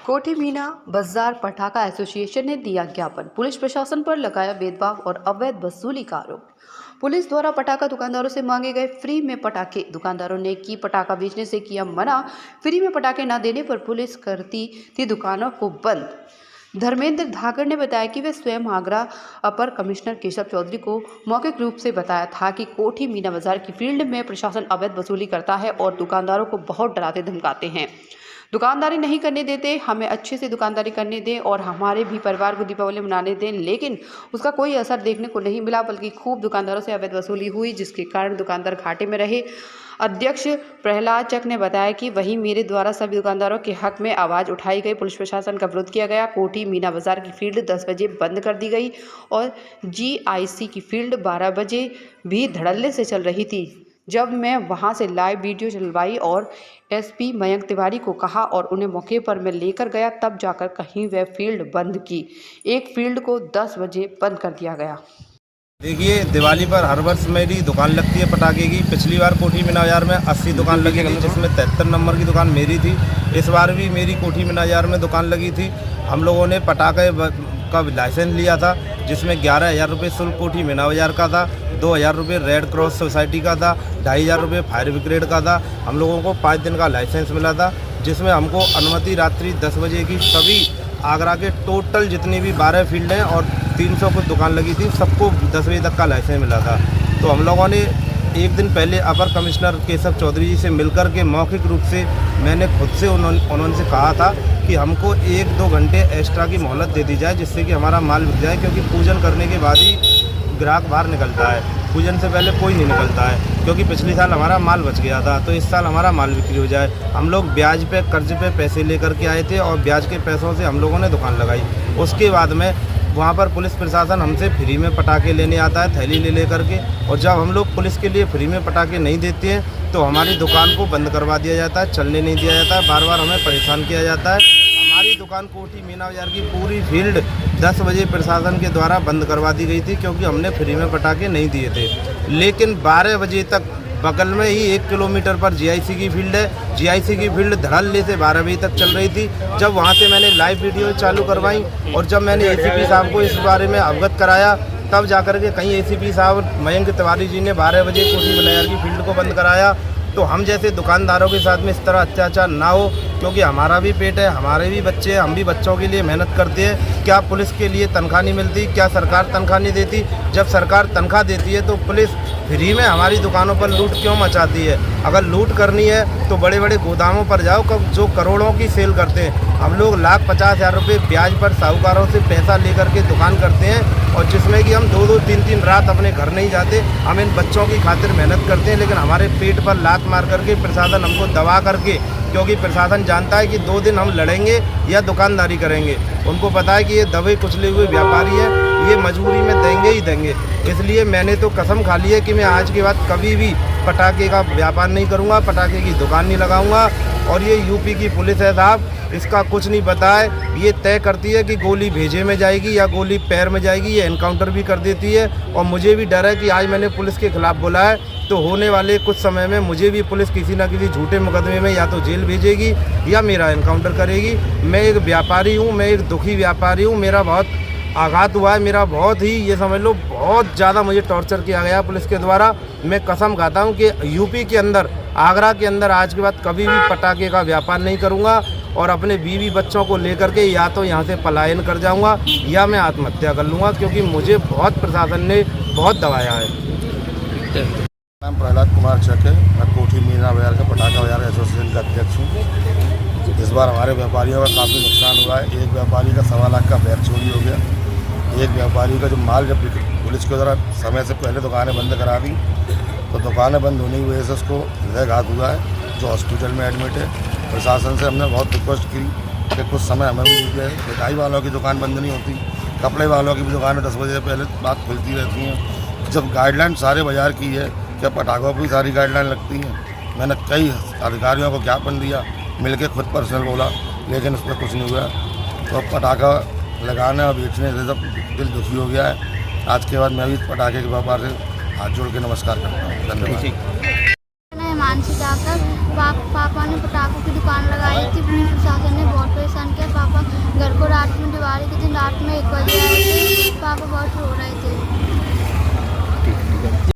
कोठी मीना बाजार पटाखा एसोसिएशन ने दिया ज्ञापन। पुलिस प्रशासन पर लगाया भेदभाव और अवैध वसूली का आरोप। पुलिस द्वारा पटाखा दुकानदारों से मांगे गए फ्री में पटाखे, दुकानदारों ने की पटाखा बेचने से किया मना। फ्री में पटाखे न देने पर पुलिस करती थी दुकानों को बंद। धर्मेंद्र धाकर ने बताया कि वे स्वयं आगरा अपर कमिश्नर केशव चौधरी को मौखिक रूप से बताया था कि कोठी मीना बाजार की फील्ड में प्रशासन अवैध वसूली करता है और दुकानदारों को बहुत डराते धमकाते हैं। दुकानदारी नहीं करने देते, हमें अच्छे से दुकानदारी करने दें और हमारे भी परिवार को दीपावली मनाने दें, लेकिन उसका कोई असर देखने को नहीं मिला, बल्कि खूब दुकानदारों से अवैध वसूली हुई, जिसके कारण दुकानदार घाटे में रहे। अध्यक्ष प्रहलाद चक ने बताया कि वहीं मेरे द्वारा सभी दुकानदारों के हक में आवाज़ उठाई गई। पुलिस प्रशासन का विरोध किया गया। कोठी मीना बाजार की फील्ड 10 बजे बंद कर दी गई और GIC की फील्ड 12 बजे भी धड़ल्ले से चल रही थी। जब मैं वहां से लाइव वीडियो चलवाई और SP मयंक तिवारी को कहा और उन्हें मौके पर मैं लेकर गया, तब जाकर कहीं वह फील्ड बंद की। एक फील्ड को 10 बजे बंद कर दिया गया। देखिए, दिवाली पर हर वर्ष मेरी दुकान लगती है पटाखे की। पिछली बार कोठी मीना बाजार में 80 दुकान लगी थी, जिसमें 73 नंबर की दुकान मेरी थी। इस बार भी मेरी कोठी मीना बाजार में दुकान लगी थी। हम लोगों ने पटाखे का लाइसेंस लिया था, जिसमें 11,000 रुपये शुल्क कोठी मीना बाजार का था, 2,000 रुपये रेड क्रॉस सोसाइटी का था, 2,500 रुपये फायर ब्रिगेड का था। हम लोगों को 5 दिन का लाइसेंस मिला था, जिसमें हमको अनुमति रात्रि 10 बजे की सभी आगरा के टोटल जितनी भी 12 फील्ड हैं और 300 कुछ दुकान लगी थी, सबको 10 बजे तक का लाइसेंस मिला था। तो हम लोगों ने एक दिन पहले अपर कमिश्नर केशव चौधरी जी से मिलकर के मौखिक रूप से मैंने खुद से उन्होंने कहा था कि हमको 1-2 घंटे एक्स्ट्रा की मोहलत दे दी जाए, जिससे कि हमारा माल बिक जाए, क्योंकि पूजन करने के बाद ही ग्राहक बाहर निकलता है। पूजन से पहले कोई नहीं निकलता है, क्योंकि पिछले साल हमारा माल बच गया था, तो इस साल हमारा माल बिक्री हो जाए। हम लोग ब्याज पे कर्ज पे पैसे लेकर के आए थे और ब्याज के पैसों से हम लोगों ने दुकान लगाई। उसके बाद में वहाँ पर पुलिस प्रशासन हमसे फ्री में पटाखे लेने आता है, थैली ले लेकर के, और जब हम लोग पुलिस के लिए फ्री में पटाखे नहीं देते हैं तो हमारी दुकान को बंद करवा दिया जाता है, चलने नहीं दिया जाता है, बार बार हमें परेशान किया जाता है। हमारी दुकान कोठी मीना बाजार की पूरी फील्ड 10 बजे प्रशासन के द्वारा बंद करवा दी गई थी, क्योंकि हमने फ्री में पटाखे नहीं दिए थे। लेकिन 12 बजे तक बगल में ही 1 किलोमीटर पर GIC की फील्ड है। GIC की फील्ड धड़ल्ले से 12 बजे तक चल रही थी। जब वहाँ से मैंने लाइव वीडियो चालू करवाई और जब मैंने ACP साहब को इस बारे में अवगत कराया, तब जाकर के कहीं ACP साहब मयंक तिवारी जी ने 12 बजे कोठी मीना बाजार की फील्ड को बंद कराया। तो हम जैसे दुकानदारों के साथ में इस तरह अत्याचार ना हो, क्योंकि हमारा भी पेट है, हमारे भी बच्चे हैं, हम भी बच्चों के लिए मेहनत करते हैं। क्या पुलिस के लिए तनख्वाह नहीं मिलती? क्या सरकार तनख्वाह नहीं देती? जब सरकार तनख्वाह देती है तो पुलिस फ्री में हमारी दुकानों पर लूट क्यों मचाती है? अगर लूट करनी है तो बड़े बड़े गोदामों पर जाओ, जो करोड़ों की सेल करते हैं। हम लोग 1,50,000 रुपये ब्याज पर साहूकारों से पैसा लेकर के दुकान करते हैं, और जिसमें कि हम 2-2, 3-3 रात अपने घर नहीं जाते। हम इन बच्चों की खातिर मेहनत करते हैं, लेकिन हमारे पेट पर लात मार करके प्रशासन हमको दबा करके, क्योंकि प्रशासन जानता है कि 2 दिन हम लड़ेंगे या दुकानदारी करेंगे। उनको पता है कि ये दबे कुचले हुए व्यापारी हैं, ये मजबूरी में देंगे ही देंगे। इसलिए मैंने तो कसम खा ली है कि मैं आज के बाद कभी भी पटाखे का व्यापार नहीं करूंगा, पटाखे की दुकान नहीं लगाऊंगा। और ये यूपी की पुलिस है साहब, इसका कुछ नहीं पता है। ये तय करती है कि गोली भेजे में जाएगी या गोली पैर में जाएगी, ये एनकाउंटर भी कर देती है। और मुझे भी डर है कि आज मैंने पुलिस के खिलाफ बोला है, तो होने वाले कुछ समय में मुझे भी पुलिस किसी न किसी झूठे मुकदमे में या तो जेल भेजेगी या मेरा एनकाउंटर करेगी। मैं एक व्यापारी हूँ, मैं एक दुखी व्यापारी हूँ। मेरा बहुत आघात हुआ है, मेरा बहुत ही, ये समझ लो, बहुत ज़्यादा मुझे टॉर्चर किया गया पुलिस के द्वारा। मैं कसम खाता हूँ कि यूपी के अंदर, आगरा के अंदर आज के बाद कभी भी पटाखे का व्यापार नहीं करूँगा, और अपने बीवी बच्चों को लेकर के या तो यहाँ से पलायन कर जाऊँगा या मैं आत्महत्या कर लूँगा, क्योंकि मुझे बहुत प्रशासन ने बहुत दबाया है। नाम प्रहलाद कुमार चक है। मैं कोठी मीना बाजार का पटाखा बाजार एसोसिएशन का अध्यक्ष हूँ। इस बार हमारे व्यापारियों का काफ़ी नुकसान हुआ है। एक व्यापारी का 1.25 लाख का बैग चोरी हो गया। एक व्यापारी का जो माल जब पुलिस के द्वारा समय से पहले दुकानें बंद करा दी, तो दुकानें बंद होने की वजह से उसको हृदयघात हुआ है, जो हॉस्पिटल में एडमिट है। प्रशासन से हमने बहुत रिक्वेस्ट की कि कुछ समय हमें भी दीजिए। मिठाई वालों की दुकान बंद नहीं होती, कपड़े वालों की भी दुकानें 10 बजे से पहले बात खुलती रहती हैं। जब गाइडलाइन सारे बाज़ार की है, क्या पटाखों पर भी सारी गाइडलाइन लगती हैं? मैंने कई अधिकारियों को ज्ञापन दिया, मिलके खुद पर्सनल बोला, लेकिन उस पर कुछ नहीं हुआ। तो पटाखा लगाने और बेचने से सब दिल दुखी हो गया है। आज के बाद मैं भी पटाखे के व्यापार से हाथ जोड़ के नमस्कार करता हूँ। धन्यवाद। मानसी जाकर